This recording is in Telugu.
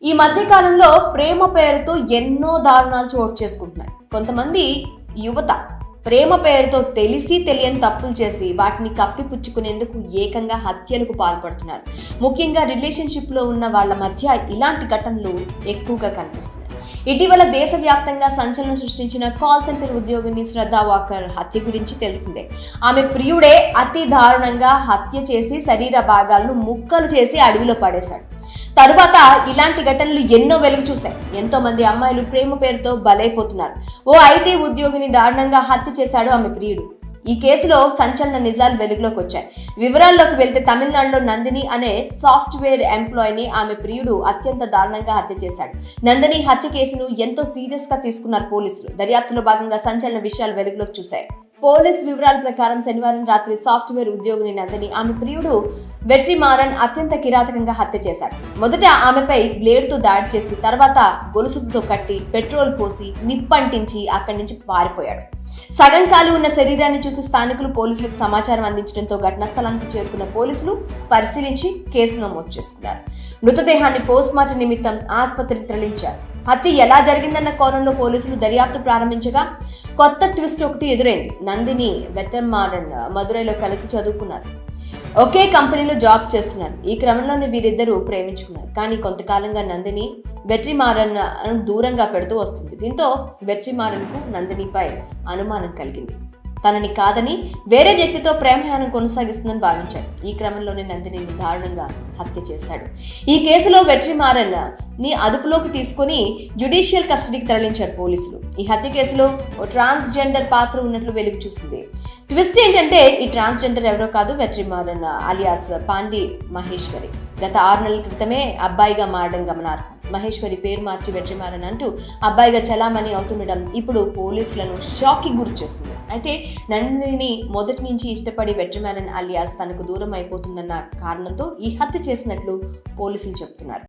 ఈ మధ్య కాలంలో ప్రేమ పేరుతో ఎన్నో దారుణాలు చోటు చేసుకుంటున్నాయి. కొంతమంది యువత ప్రేమ పేరుతో తెలిసి తెలియని తప్పులు చేసి వాటిని కప్పిపుచ్చుకునేందుకు ఏకంగా హత్యలకు పాల్పడుతున్నారు. ముఖ్యంగా రిలేషన్షిప్లో ఉన్న వాళ్ళ మధ్య ఇలాంటి ఘటనలు ఎక్కువగా కనిపిస్తున్నాయి. ఇటీవల దేశవ్యాప్తంగా సంచలనం సృష్టించిన కాల్ సెంటర్ ఉద్యోగిని శ్రద్ధా వాకర్ హత్య గురించి తెలిసిందే. ఆమె ప్రియుడే అతి దారుణంగా హత్య చేసి శరీర భాగాలను ముక్కలు చేసి అడవిలో పడేశాడు. తరువాత ఇలాంటి ఘటనలు ఎన్నో వెలుగు చూశాయి. ఎంతో మంది అమ్మాయిలు ప్రేమ పేరుతో బలైపోతున్నారు. ఓ ఐటీ ఉద్యోగిని దారుణంగా హత్య చేశాడు ఆమె ప్రియుడు. ఈ కేసులో సంచలన నిజాలు వెలుగులోకి వచ్చాయి. వివరాల్లోకి వెళ్తే తమిళనాడులో నందిని అనే సాఫ్ట్వేర్ ఎంప్లాయీని ఆమె ప్రియుడు అత్యంత దారుణంగా హత్య చేశాడు. నందిని హత్య కేసును ఎంతో సీరియస్ గా తీసుకున్నారు పోలీసులు. దర్యాప్తులో భాగంగా సంచలన విషయాలు వెలుగులోకి చూశాయి. పోలీస్ వివరాల ప్రకారం శనివారం రాత్రి సాఫ్ట్వేర్ ఉద్యోగిని నందిని ఆమె ప్రియుడు వెట్రిమారన్ అత్యంత కిరాతకంగా హత్య చేశాడు. మొదట ఆమెపై బ్లేడ్తో దాడి చేసి తర్వాత గొలుసుతో కట్టి పెట్రోల్ పోసి నిప్పంటించి అక్కడి నుంచి పారిపోయాడు. సగం కాలు ఉన్న శరీరాన్ని చూసి స్థానికులు పోలీసులకు సమాచారం అందించడంతో ఘటనా స్థలానికి చేరుకున్న పోలీసులు పరిశీలించి కేసు నమోదు చేసుకున్నారు. మృతదేహాన్ని పోస్ట్మార్టం నిమిత్తం ఆసుపత్రికి తరలించారు. హత్య ఎలా జరిగిందన్న కోణంలో పోలీసులు దర్యాప్తు ప్రారంభించగా కొత్త ట్విస్ట్ ఒకటి ఎదురైంది. నందిని వెట్రిమారన్ మదురైలో కలిసి చదువుకున్నారు. ఒకే కంపెనీలో జాబ్ చేస్తున్నారు. ఈ క్రమంలోనే వీరిద్దరూ ప్రేమించుకున్నారు. కానీ కొంతకాలంగా నందిని వెట్రిమారన్ దూరంగా పెడుతూ వస్తుంది. దీంతో వెట్రిమారన్కు నందినిపై అనుమానం కలిగింది. తనని కాదని వేరే వ్యక్తితో ప్రేమయానం కొనసాగిస్తుందని భావించాడు. ఈ క్రమంలోనే నందినిని దారుణంగా హత్య చేశాడు. ఈ కేసులో వెట్రిమారన్ ని అదుపులోకి తీసుకుని జ్యుడిషియల్ కస్టడీకి తరలించారు పోలీసులు. ఈ హత్య కేసులో ఓ ట్రాన్స్జెండర్ పాత్ర ఉన్నట్లు వెలుగు చూసింది. ట్విస్ట్ ఏంటంటే ఈ ట్రాన్స్జెండర్ ఎవరో కాదు, వెట్రిమారన్ అలియాస్ పాండి మహేశ్వరి. గత 6 నెలల క్రితమే అబ్బాయిగా మారడం గమనార్హం. మహేశ్వరి పేరు మార్చి వెట్రిమారన్ అంటూ అబ్బాయిగా చలామణి అవుతుండడం ఇప్పుడు పోలీసులను షాక్కి గురి చేస్తుంది. అయితే నందిని మొదటి నుంచి ఇష్టపడి వెట్రిమారన్ అలియాస్ తనకు దూరం అయిపోతుందన్న కారణంతో ఈ హత్య చేసినట్లు పోలీసులు చెబుతున్నారు.